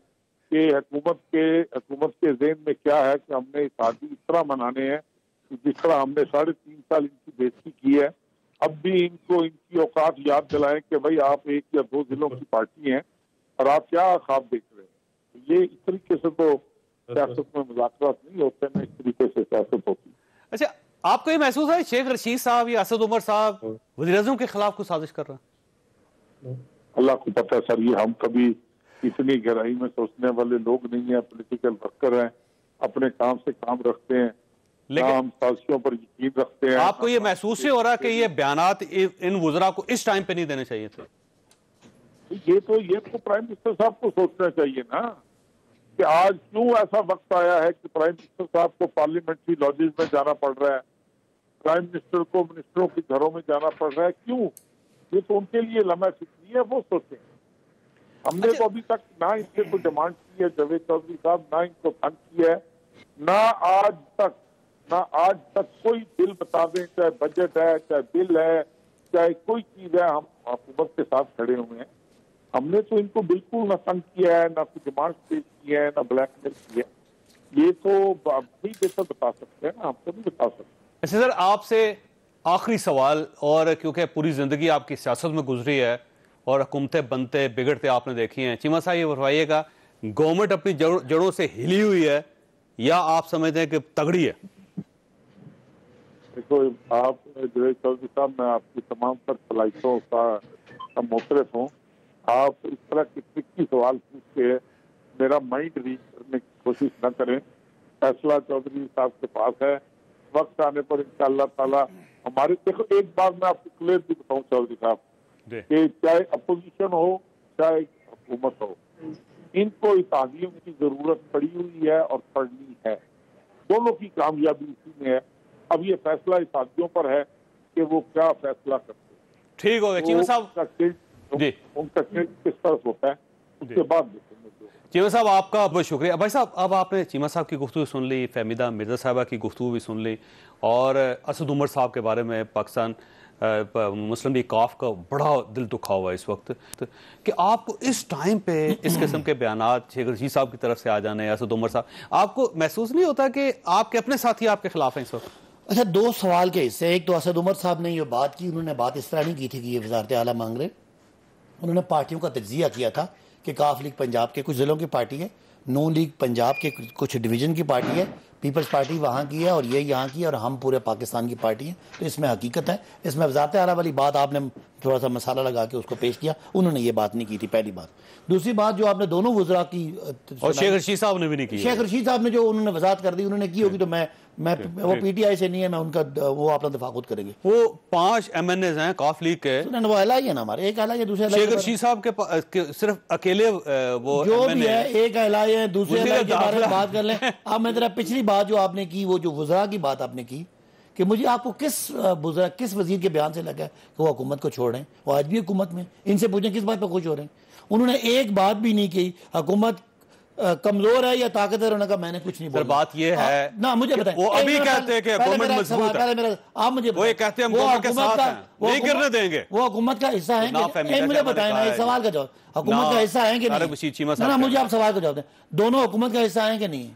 کہ حکومت کے ذہن میں کیا ہے کہ ہم نے اتحادی اس طرح منانے ہیں جس طرح ہم نے 3.5 سال ان کی بےزتی کی ہے. اب بھی ان کو ان کی اوقات یاد دلائیں کہ بھائی آپ 1 یا 2 ضلعوں کی پارٹی ہیں اور آپ کیا خواب دیکھ رہے ہیں. یہ اس طریقے سے تو سیاست میں مذاکرات نہیں ہوتے ہیں، اس طریقے سے سیاست ہوتی. اچھا، آپ کو یہ محسوس ہے شیخ رشید صاحب یا اسد عمر صاحب وزیر اعظم کے خلاف کوئی سازش کر رہا ہے؟ اللہ کو پتہ ہے سر، یہ ہم کبھی اتنی گہرائی میں سوچنے والے لوگ نہیں ہیں، پولیٹیکل ورکر ہیں، اپنے کام سے کام رکھتے ہیں، ہم سازشوں پر یقین رکھتے ہیں. آپ کو یہ محسوس ہی ہو رہا ہے کہ یہ بیانات ان وزراء کو اس ٹائم پہ نہیں دینے چاہیے تھے؟ یہ تو پرائم منسٹر صاحب کو سوچنا چاہیے نا کہ آج کیوں ایسا وقت آیا ہے کہ پرائم منسٹر صاحب کو پارلیمنٹری لاجز میں جانا پڑ رہا ہے، پرائم منسٹر کو منسٹروں کے گھروں میں جانا پڑ رہا ہے. کیوں؟ یہ تو ان کے لیے لمحہ فکری ہے، وہ سوچیں. ہم نے تو ابھی تک نہ ان سے کوئی ڈیمانڈ کی ہے جاوید چودھری صاحب، نہ ان کو تنگ کیا ہے، نہ آج تک کوئی بل بتا دیں، چاہے بجٹ ہے، چاہے بل ہے، چاہے کوئی چیز ہے، ہم حکومت کے ساتھ کھڑے ہوئے ہیں. ہم نے تو ان کو بالکل نہ تنگ کیا ہے، نہ کوئی ڈیمانڈ پیش کی ہے، نہ بلیک میل کیا ہے. یہ تو نہیں بہتر بتا سکتے ہیں نا، ہم تو نہیں بتا سکتے. اچھا سر، آپ سے آخری سوال، اور کیونکہ پوری زندگی آپ کی سیاست میں گزری ہے اور حکومتیں بنتے بگڑتے آپ نے دیکھی ہیں، چیمہ صاحب یہ بتائیے گا گورنمنٹ اپنی جڑوں سے ہلی ہوئی ہے یا آپ سمجھتے ہیں کہ تگڑی ہے؟ دیکھو آپ جاوید چودھری صاحب، میں آپ کی تمام تر صلاحیتوں کا معترف ہوں. آپ اس طرح کے ٹرکی سوال پوچھ کے میرا مائنڈ ریڈ کرنے کی کوشش نہ کریں. فیصلہ چودھری صاحب کے پاس ہے، وقت آنے پر انشاءاللہ تعالی ہمارے. دیکھو ایک بات میں آپ کو کلیئر بھی بتاؤں چودھری صاحب کہ چاہے اپوزیشن ہو چاہے حکومت ہو، ان کو اتحادیوں کی ضرورت پڑی ہوئی ہے اور پڑنی ہے. دونوں کی کامیابی اسی میں ہے. اب یہ فیصلہ اتحادیوں پر ہے کہ وہ کیا فیصلہ کرتے ہیں. ٹھیک ہو گیا چیمہ صاحب. جی ان کا کس طرح ہوتا ہے اس کے بعد دیکھیں گے. چیمہ صاحب آپ کا بہت شکریہ. بھائی صاحب، اب آپ نے چیمہ صاحب کی گفتگو سن لی، فہمیدہ مرزا صاحبہ کی گفتگو بھی سن لی، اور اسد عمر صاحب کے بارے میں پاکستان مسلم لیگ کاف کا بڑا دل دکھا ہوا ہے اس وقت کہ آپ کو اس ٹائم پہ اس قسم کے بیانات شیخ رشید صاحب کی طرف سے آ جانے، اسد عمر صاحب، آپ کو محسوس نہیں ہوتا کہ آپ کے اپنے ساتھی آپ کے خلاف ہیں اس وقت؟ اچھا، 2 سوال کے حصے. ایک تو اسد عمر صاحب نے یہ بات کی، انہوں نے بات اس طرح نہیں کی تھی کہ یہ وزارت اعلیٰ مانگ رہے. انہوں نے پارٹیوں کا تجزیہ کیا تھا کہ کاف لیگ پنجاب کے کچھ ضلعوں کی پارٹی ہے، نون لیگ پنجاب کے کچھ ڈویژن کی پارٹی ہے، پیپلز پارٹی وہاں کی ہے اور یہ یہاں کی ہے، اور ہم پورے پاکستان کی پارٹی ہیں. تو اس میں حقیقت ہے. اس میں وزارت اعلیٰ والی بات آپ نے تھوڑا سا مسالہ لگا کے اس کو پیش کیا، انہوں نے یہ بات نہیں کی تھی، پہلی بات. دوسری بات جو آپ نے دونوں وزراء کی، اور شیخ رشید صاحب نے بھی نہیں کی. شیخ رشید صاحب نے جو انہوں نے وضاحت کر دی، انہوں نے کی ہوگی، تو میں وہ پی ٹی آئی سے نہیں ہے، میں ان کا وہ اپنا دفاع خود کریں گے. وہ 5 MNAs ہیں کاف لیگ کے، وہ اعلیٰ ہی ہے نا ہمارے، ایک اعلیٰ ہے دوسرے شیخ رشید صاحب کے صرف اکیلے وہ جو بھی ہے ایک اعلیٰ ہے، دوسرے اعلیٰ کے بارے میں بات کر لیں. اب میں ذرا پچھلی بات جو آپ نے کی، وہ جو وزراء کی بات آپ نے کی کہ مجھے آپ کو کس وزیر کے بیان سے لگا ہے کہ وہ حکومت کو چھوڑ رہے ہیں. وہ آج بھی حکومت میں، ان سے پوچھیں کس بات پہ خوش ہو رہے ہیں. انہوں نے ایک بات بھی نہیں کی حکومت کمزور ہے یا طاقتور ہونے کا. میں نے کچھ نہیں بولا. بات یہ ہے نا، مجھے بتائیں، وہ ابھی کہتے ہیں کہ حکومت مضبوط ہے، آپ مجھے وہ یہ کہتے ہیں ہم گورنمنٹ کے ساتھ ہیں، نہیں کرنے دیں گے. وہ حکومت کا حصہ ہیں کہ مجھے بتائیں نا، اس سوال کا جواب، حکومت کا حصہ ہیں کہ نہیں؟ نا، مجھے آپ سوال کا جواب دیں، دونوں حکومت کا حصہ ہیں کہ نہیں؟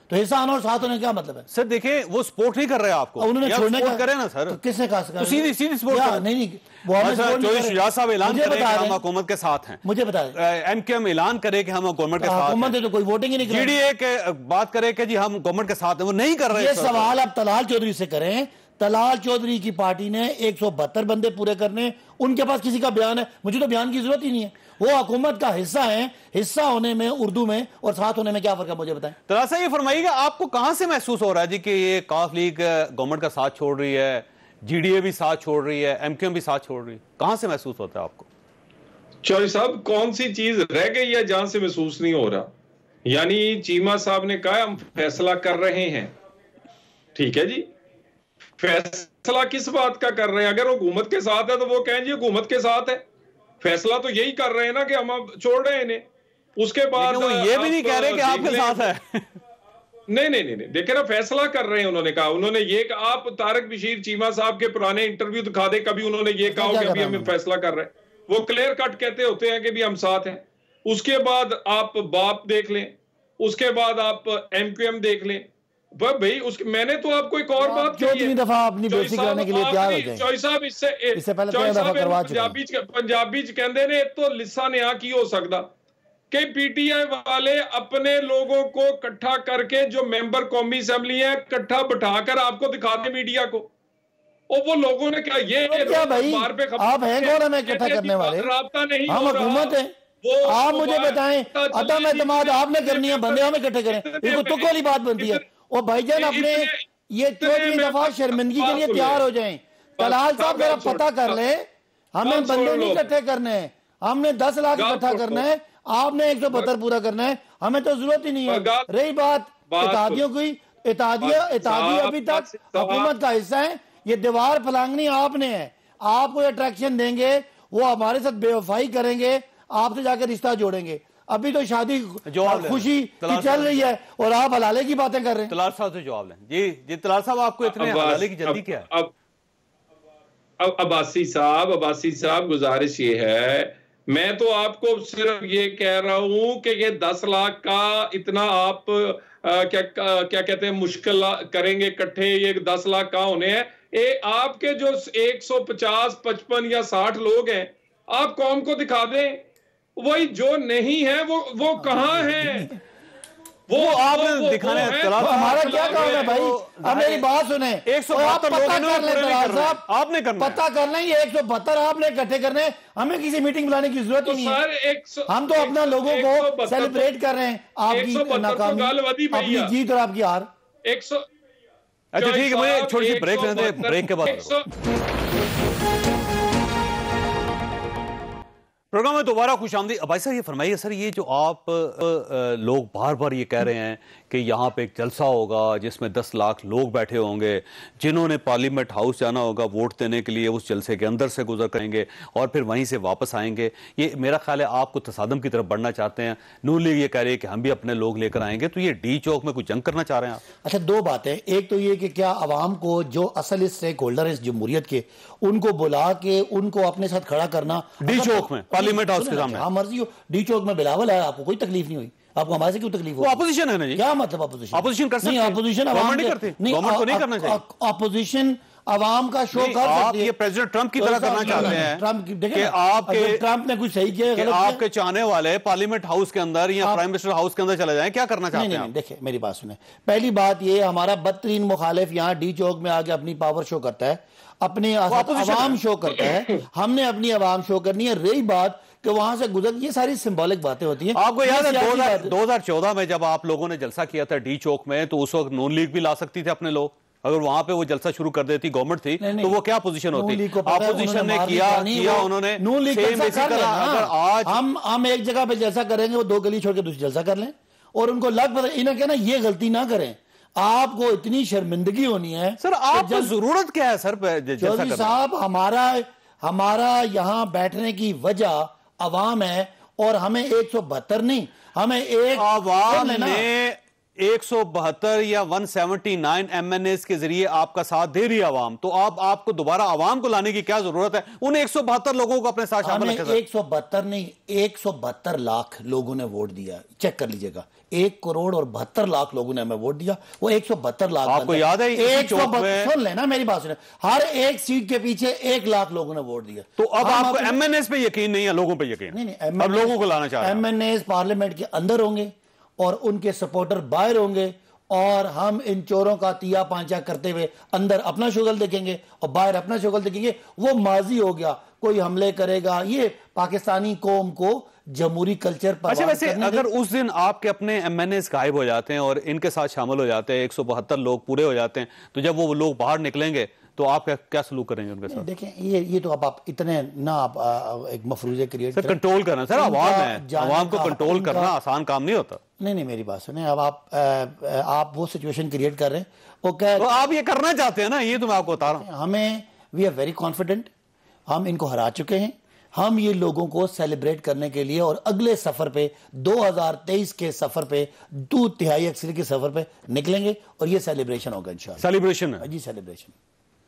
تو حصہ آنا اور ساتھ ہونے کا کیا مطلب ہے؟ سر دیکھیں، وہ سپورٹ نہیں کر رہے آپ کو، انہوں نے چھوڑنے کا کرے نا سر. کس نے کہا؟ سیدھی سپورٹ کریں. نہیں، وہ ہمیں سپورٹ نہیں کر رہے. شجاع صاحب اعلان کریں کہ ہم حکومت کے ساتھ ہیں. مجھے بتائیں، ایم کیو ایم اعلان کرے کہ ہم گورنمنٹ کے ساتھ ہیں. حکومت نے تو کوئی ووٹنگ ہی نہیں جی ڈی اے کے بات کرے کہ جی ہم گورنمنٹ کے ساتھ ہیں، وہ نہیں کر رہے. یہ سوال آپ طلال چودھری سے کریں. طلال چودھری کی پارٹی نے 172 بندے پورے کرنے، ان کے پاس کسی کا بیان ہے؟ مجھے تو بیان کی ضرورت ہی نہیں ہے. وہ حکومت کا حصہ ہیں. حصہ ہونے میں اردو میں اور ساتھ ہونے میں کیا فرق ہے؟ مجھے بتائیں. طلال صاحب یہ فرمائیے گا، آپ کو کہاں سے محسوس ہو رہا ہے جی کہ یہ کاف لیگ گورنمنٹ کا ساتھ چھوڑ رہی ہے، جی ڈی اے بھی ساتھ چھوڑ رہی ہے، ایم کیو ایم بھی ساتھ چھوڑ رہی ہے؟ کہاں سے محسوس ہوتا ہے آپ کو؟ چودھری صاحب، کون سی چیز رہ گئی ہے جہاں سے محسوس نہیں ہو رہا؟ یعنی چیمہ صاحب نے کہا ہم فیصلہ کر رہے ہیں، ٹھیک ہے جی، فیصلہ کس بات کا کر رہے ہیں؟ اگر حکومت کے ساتھ ہے تو وہ کہیں جی حکومت کے ساتھ ہے. فیصلہ تو یہی کر رہے ہیں نا کہ ہم اب چھوڑ رہے ہیں انہیں. اس کے بعد وہ یہ بھی نہیں کہہ رہے کہ آپ کے ساتھ ہے. نہیں دیکھیں نا فیصلہ کر رہے ہیں. انہوں نے یہ کہ آپ طارق بشیر چیمہ صاحب کے پرانے انٹرویو دکھا دیں کبھی انہوں نے یہ کہا کہ ابھی ہم فیصلہ کر رہے ہیں. وہ کلیئر کٹ کہتے ہوتے ہیں کہ بھی ہم ساتھ ہیں. اس کے بعد آپ باپ دیکھ لیں, اس کے بعد آپ ایم کیو ایم دیکھ لیں. بھائی میں نے تو آپ کو ایک اور بات کہی ہے, دفعہ اپنی بیٹی کرانے کے لیے تیار ہو جائیں. چوئی صاحب اس سے پنجابی کہندے نے تو لسا نیا کی ہو سکتا کہ پی ٹی آئی والے اپنے لوگوں کو اکٹھا کر کے جو ممبر قومی اسمبلی ہیں اکٹھا بٹھا کر آپ کو دکھا دیں میڈیا کو, اور وہ لوگوں نے کہا یہ کیا بھائی آپ ہیں کون ہمیں اکٹھا کرنے والے؟ رابطہ نہیں, ہم حکومت ہیں. آپ مجھے بتائیں عدم اعتماد آپ نے کرنی ہے, بندے ہمیں اکٹھے کریں, یہ تو تک والی بات بنتی ہے. اور بھائی جان اپنے یہ 14ویں دفعہ شرمندگی کے لیے تیار ہو جائیں. طلال صاحب ذرا پتہ کر لیں, ہمیں بندے نہیں اکٹھے کرنے ہیں, ہم نے 10 لاکھ اکٹھا کرنا ہے, آپ نے 172 پورا کرنا ہے, ہمیں تو ضرورت ہی نہیں ہے. رہی بات اتحادیوں کی, اتحادی ابھی تک حکومت کا حصہ ہے. یہ دیوار پھلانگنی آپ نے ہے, آپ کو اٹریکشن دیں گے, وہ ہمارے ساتھ بے وفائی کریں گے, آپ سے جا کے رشتہ جوڑیں گے. ابھی تو شادی خوشی کی چل رہی ہے اور آپ حلالے کی باتیں کر رہے ہیں. طلال صاحب سے جواب لیں. جی طلال صاحب آپ کو اتنے حلالے کی جلدی کیا ہے؟ اب عباسی صاحب گزارش یہ ہے, میں تو آپ کو صرف یہ کہہ رہا ہوں کہ یہ 10 لاکھ کا اتنا آپ کیا کہتے ہیں مشکل کریں گے اکٹھے, یہ 10 لاکھ کا ہونے ہیں. آپ کے جو 150 55 یا 60 لوگ ہیں آپ قوم کو دکھا دیں, وہی جو نہیں ہے وہ کہاں ہیں, وہ آپ دکھانے. ہمارا کیا کام ہے بھائی؟ اب میری بات سنیں, 172 آپ نے کرنا, پتہ کر لیں. یہ 172 آپ نے اکٹھے کرنے, ہمیں کسی میٹنگ بلانے کی ضرورت ہی نہیں ہے. ہم تو اپنا لوگوں کو سیلیبریٹ کر رہے ہیں, آپ کی ناکامی, اپنی جیت اور آپ کی ہار. اچھا ٹھیک ہے, مجھے چھوٹی سی بریک لینے دیں, بریک کے بعد پروگرام میں دوبارہ خوش آمدید. بھائی صاحب یہ فرمائیے سر, یہ جو آپ لوگ بار بار یہ کہہ رہے ہیں کہ یہاں پہ ایک جلسہ ہوگا جس میں 10 لاکھ لوگ بیٹھے ہوں گے, جنہوں نے پارلیمنٹ ہاؤس جانا ہوگا ووٹ دینے کے لیے, اس جلسے کے اندر سے گزر کریں گے اور پھر وہیں سے واپس آئیں گے. یہ میرا خیال ہے آپ کو تصادم کی طرف بڑھنا چاہتے ہیں. نون لیگ یہ کہہ رہی ہے کہ ہم بھی اپنے لوگ لے کر آئیں گے, تو یہ ڈی چوک میں کوئی جنگ کرنا چاہ رہے ہیں آپ؟ اچھا دو باتیں, ایک تو یہ کہ کیا عوام کو جو اصل اسٹیک ہولڈر ہے اس جمہوریت کے, ان کو بلا کے ان کو اپنے ساتھ کھڑا کرنا ڈی چوک میں پارلیمنٹ ہاؤس کے سامنے, ہاں مرضی ہو. ڈی چوک میں بلاول ہے, آپ کو کوئی تکلیف نہیں ہوئی, آپ کو ہمارے سے کیوں تکلیف ہو؟ وہ اپوزیشن ہے نا جی. کیا مطلب اپوزیشن؟ اپوزیشن کر سکتے ہیں, اپوزیشن گورنمنٹ نہیں کرتی, گورنمنٹ کو نہیں کرنا چاہیے. اپوزیشن عوام کا شو کر آپ سکتے ہیں. یہ پریزیڈنٹ ٹرمپ کی طرح کرنا چاہتے ہیں کہ آپ کے ٹرمپ نے کچھ صحیح کیا, کہ آپ کے چاہنے والے پارلیمنٹ ہاؤس کے اندر یا پرائم منسٹر ہاؤس کے اندر چلے جائیں, کیا کرنا چاہتے ہیں؟ نہیں دیکھیں میری بات سنیں, پہلی بات یہ ہمارا بدترین مخالف یہاں ڈی چوک میں آگے اپنی پاور شو کرتا ہے, اپنی عوام شو کرتا ہے. ہم نے اپنی عوام شو کرنی ہے. رہی بات کہ وہاں سے گزر, یہ ساری سمبولک باتیں ہوتی ہیں. آپ کو یاد ہے 2014 میں جب آپ لوگوں نے جلسہ کیا تھا ڈی چوک میں, تو اس وقت نون لیگ بھی لا سکتی تھے اپنے لوگ, اگر وہاں پہ وہ جلسہ شروع کر دیتی گورنمنٹ تھی تو وہ کیا پوزیشن ہوتی؟ اپوزیشن نے کیا انہوں نے نون لیگ ہم ایک جگہ پہ جلسہ کریں گے, وہ 2 گلی چھوڑ کے دوسری جلسہ کر لیں, اور ان کو لگ پتہ انہیں کہنا یہ غلطی نہ کریں. آپ کو اتنی شرمندگی ہونی ہے سر, آپ کو ضرورت کیا ہے سر چودھری صاحب؟ ہمارا یہاں بیٹھنے کی وجہ عوام ہے, اور ہمیں 172 نہیں, ہمیں ایک عوام نے 172 یا 179 ایم این ایز کے ذریعے آپ کا ساتھ دے رہی عوام, تو آپ کو دوبارہ عوام کو لانے کی کیا ضرورت ہے؟ ان 172 لوگوں کو اپنے ساتھ شامل رکھیں. 172 نہیں, 172 لاکھ لوگوں نے ووٹ دیا, چیک کر لیجئے گا, 1 کروڑ اور 72 لاکھ لوگوں نے ہمیں ووٹ دیا. وہ 172 لاکھ, آپ کو یاد ہے سن لینا میری بات سنیں, ہر ایک سیٹ کے پیچھے 1 لاکھ لوگوں نے ووٹ دیا. تو اب آپ کو ایم این ایز پہ یقین نہیں ہے, لوگوں پہ یقین؟ نہیں, اب لوگوں کو لانا چاہ رہے ہیں. ایم این ایز پارلیمنٹ کے اندر ہوں گے اور ان کے سپورٹر باہر ہوں گے, اور ہم ان چوروں کا تیا پانچا کرتے ہوئے اندر اپنا شغل دیکھیں گے اور باہر اپنا شغل دیکھیں گے. وہ ماضی ہو گیا, کوئی حملے کرے گا, یہ پاکستانی قوم کو جمہوری کلچر پر. اچھا ویسے اگر اس دن آپ کے اپنے ایم این ایز غائب ہو جاتے ہیں اور ان کے ساتھ شامل ہو جاتے ہیں, 172 لوگ پورے ہو جاتے ہیں, تو جب وہ لوگ باہر نکلیں گے تو آپ کیا سلوک کریں گے ان کے ساتھ؟ دیکھیں یہ تو اب آپ اتنے نہ آپ ایک مفروضے کریٹ کریں. کنٹرول کرنا سر, عوام ہے, عوام کو کنٹرول کرنا آسان کام نہیں ہوتا. نہیں میری بات سنیں, اب آپ وہ سچویشن کریٹ کر رہے ہیں, وہ آپ یہ کرنا چاہتے ہیں نا, یہ تو میں آپ کو بتا رہا ہوں. ہمیں وی آر ویری کانفیڈنٹ, ہم ان کو ہرا چکے ہیں, ہم یہ لوگوں کو سیلیبریٹ کرنے کے لیے اور اگلے سفر پہ 2023 کے سفر پہ 2/3 اکثر کے سفر پہ نکلیں گے اور یہ سیلیبریشن ہوگا انشاءاللہ. سیلیبریشن ہے جی سیلیبریشن.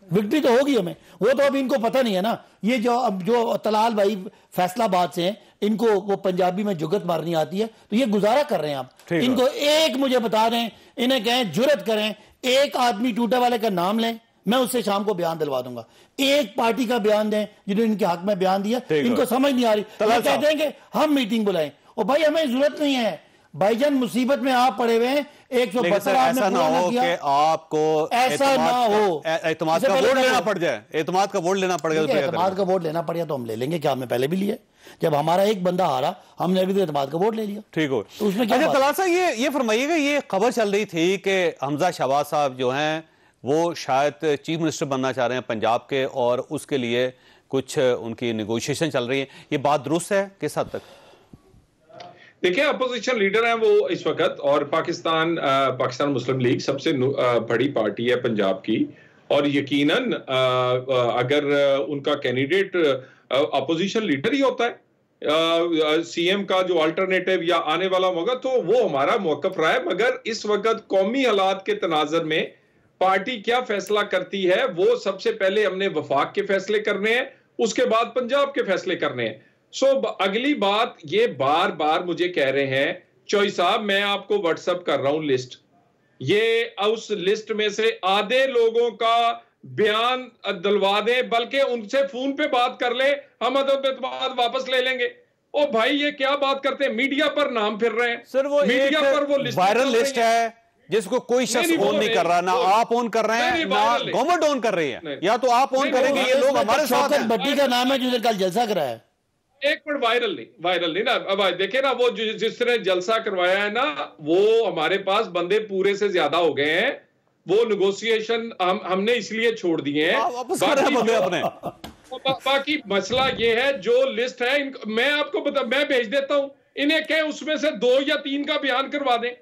وکٹری تو ہوگی ہمیں. وہ تو اب ان کو پتہ نہیں ہے نا. یہ جو طلال بھائی فیصلہ آباد سے ہیں, ان کو وہ پنجابی میں جگت مارنی آتی ہے, تو یہ گزارا کر رہے ہیں آپ. ان کو ایک مجھے بتا دیں, انہیں کہیں جرت کریں, ایک آدمی ٹوٹے والے کا نام لیں, میں اس سے شام کو بیان دلوا دوں گا. ایک پارٹی کا بیان دیں جنہوں نے ان کے حق میں بیان دیا. ان کو سمجھ نہیں آ رہی, وہ کہتے ہیں کہ ہم میٹنگ بلائیں. اور بھائی ہمیں ضرورت نہیں ہے. بھائی جان مصیبت میں آپ پڑے ہوئے ہیں, 172 ایسا نہ ہو کہ آپ کو ایسا نہ ہو اعتماد کا ووٹ لینا پڑ جائے. اعتماد کا ووٹ لینا پڑ گیا, اعتماد کا ووٹ لینا پڑ گیا تو ہم لے لیں گے. کیا ہم نے پہلے بھی لیا؟ جب ہمارا ایک بندہ ہارا ہم نے بھی تو اعتماد کا ووٹ لے لیا. ٹھیک ہو. تو اس میں کیا طلال صاحب یہ فرمائیے گا, یہ خبر چل رہی تھی کہ حمزہ شہباز صاحب جو ہیں وہ شاید چیف منسٹر بننا چاہ رہے ہیں پنجاب کے, اور اس کے لیے کچھ ان کی نیگوشیشن چل رہی ہے, یہ بات درست ہے کس حد تک؟ دیکھیں اپوزیشن لیڈر ہیں وہ اس وقت, اور پاکستان مسلم لیگ سب سے بڑی پارٹی ہے پنجاب کی, اور یقیناً اگر ان کا کینڈیڈیٹ اپوزیشن لیڈر ہی ہوتا ہے سی ایم کا جو الٹرنیٹو یا آنے والا ہوگا, تو وہ ہمارا موقف رہا ہے. مگر اس وقت قومی حالات کے تناظر میں پارٹی کیا فیصلہ کرتی ہے, وہ سب سے پہلے ہم نے وفاق کے فیصلے کرنے ہیں, اس کے بعد پنجاب کے فیصلے کرنے ہیں. اگلی بات یہ بار بار مجھے کہہ رہے ہیں چوئی صاحب, میں آپ کو واٹس ایپ کر رہا ہوں لسٹ, یہ اس لسٹ میں سے آدھے لوگوں کا بیان دلوا دیں, بلکہ ان سے فون پہ بات کر لیں, ہم عدم اعتماد واپس لے لیں گے. او بھائی یہ کیا بات کرتے ہیں, میڈیا پر نام پھر رہے ہیں. سر وہ میڈیا پر وہ وائرل لسٹ ہے جس کو کوئی شخص اون نہیں کر رہا, نہ آپ اون کر رہے ہیں نہ گورنمنٹ اون کر رہی ہے, یا تو آپ اون کریں گے یہ لوگ ہمارے ساتھ ہیں. بٹی کا نام ہے جس نے کل جلسہ کرایا. ایک منٹ, وائرل نہیں نا. اب دیکھیں نا, وہ جس نے جلسہ کروایا ہے نا, وہ ہمارے پاس بندے پورے سے زیادہ ہو گئے ہیں. وہ نیگوسیشن ہم نے اس لیے چھوڑ دیے ہیں. باقی مسئلہ یہ ہے جو لسٹ ہے, میں آپ کو میں بھیج دیتا ہوں, انہیں کہ اس میں سے 2 یا 3 کا بیان کروا دیں.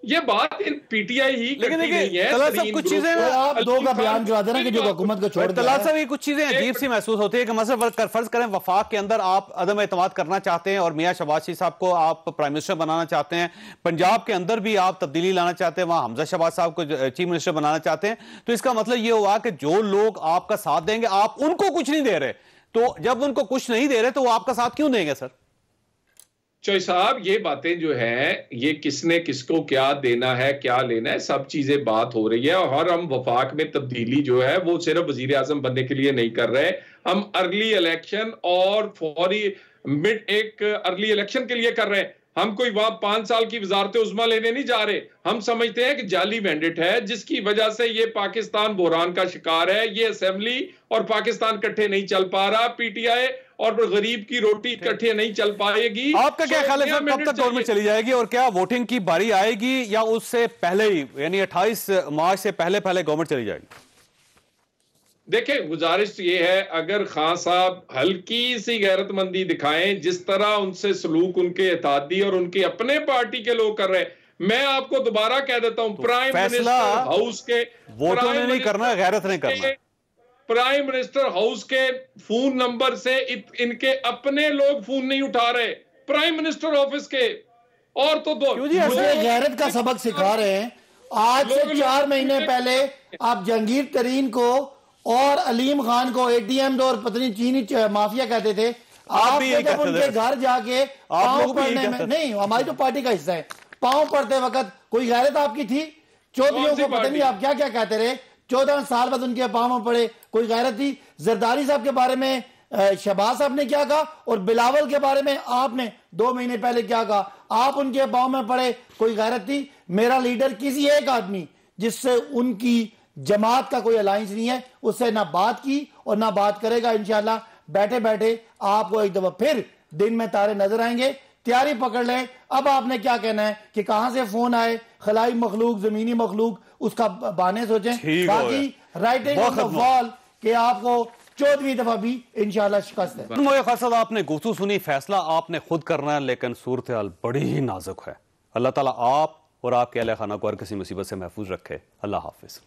یہ بات پی ٹی آئی ہی کرتی نہیں ہے. طلال صاحب کچھ چیزیں آپ 2 کا بیان کروا دینا کہ جو حکومت کو چھوڑ دیں. طلال صاحب یہ کچھ چیزیں عجیب سی محسوس ہوتی ہے کہ مثلا فرض کریں وفاق کے اندر آپ عدم اعتماد کرنا چاہتے ہیں اور میاں شہباز شریف صاحب کو آپ پرائم منسٹر بنانا چاہتے ہیں, پنجاب کے اندر بھی آپ تبدیلی لانا چاہتے ہیں, وہاں حمزہ شہباز صاحب کو چیف منسٹر بنانا چاہتے ہیں, تو اس کا مطلب یہ ہوا کہ جو لوگ آپ کا ساتھ دیں گے آپ ان کو کچھ نہیں دے رہے. تو جب ان کو کچھ نہیں دے رہے تو وہ آپ کا ساتھ کیوں دیں گے؟ سر چوئی صاحب یہ باتیں جو ہیں, یہ کس نے کس کو کیا دینا ہے کیا لینا ہے, سب چیزیں بات ہو رہی ہے. اور ہم وفاق میں تبدیلی جو ہے وہ صرف وزیر اعظم بننے کے لیے نہیں کر رہے, ہم ارلی الیکشن اور فوری ایک ارلی الیکشن کے لیے کر رہے ہیں. ہم کوئی 5 سال کی وزارت عظمیٰ لینے نہیں جا رہے. ہم سمجھتے ہیں کہ جعلی مینڈیٹ ہے جس کی وجہ سے یہ پاکستان بحران کا شکار ہے. یہ اسمبلی اور پاکستان کٹھے نہیں چل پا رہا, پی ٹی آئی اور غریب کی روٹی کٹھے نہیں چل پائے گی. آپ کا کیا خیال ہے سر, کب تک گورنمنٹ چلی جائے گی, اور کیا ووٹنگ کی باری آئے گی یا اس سے پہلے ہی, یعنی 28 مارچ سے پہلے گورنمنٹ چلی جائے گی؟ دیکھیں گزارش یہ ہے, اگر خان صاحب ہلکی سی غیرت مندی دکھائیں, جس طرح ان سے سلوک ان کے اتحادی اور ان کے اپنے پارٹی کے لوگ کر رہے ہیں, میں آپ کو دوبارہ کہہ دیتا ہوں, پرائم منسٹر ہاؤس کے ووٹوں نے نہیں کرنا, غیرت نہیں کرنا. پرائم منسٹر ہاؤس کے فون نمبر سے ان کے اپنے لوگ فون نہیں اٹھا رہے, پرائم منسٹر آفس کے. اور تو مجھے غیرت کا سبق سکھا رہے ہیں. آج سے 4 مہینے پہلے آپ جہانگیر ترین کو اور علیم خان کو اے ٹی ایم اور پتنی چینی مافیا کہتے تھے. آپ جب ان کے گھر جا کے پاؤں پڑنے میں, نہیں ہماری تو پارٹی کا حصہ ہے, پاؤں پڑتے وقت کوئی غیرت آپ کی تھی؟ چودھریوں کو پتہ نہیں آپ کیا کیا کہتے رہے, 14 سال بعد ان کے پاؤں پڑے, کوئی غیرت تھی؟ زرداری صاحب کے بارے میں شہباز صاحب نے کیا کہا, اور بلاول کے بارے میں آپ نے 2 مہینے پہلے کیا کہا, آپ ان کے پاؤں میں پڑے, کوئی غیرت تھی؟ میرا لیڈر کسی ایک آدمی جس سے ان کی جماعت کا کوئی الائنس نہیں ہے, اس سے نہ بات کی اور نہ بات کرے گا. انشاءاللہ بیٹھے بیٹھے آپ کو ایک دفعہ پھر دن میں تارے نظر آئیں گے. تیاری پکڑ لیں. اب آپ نے کیا کہنا ہے کہ کہاں سے فون آئے, خلائی مخلوق, زمینی مخلوق, اس کا بانے سوچیں. باقی رائٹنگ آن دا وال کہ آپ کو 14ویں دفعہ بھی انشاءاللہ شکست ہے. مجھے خاصا آپ نے گفتگو سنی, فیصلہ آپ نے خود کرنا ہے, لیکن صورتحال بڑی ہی نازک ہے. اللہ تعالیٰ آپ اور آپ کے اہل خانہ کو ہر کسی مصیبت سے محفوظ رکھے. اللہ حافظ.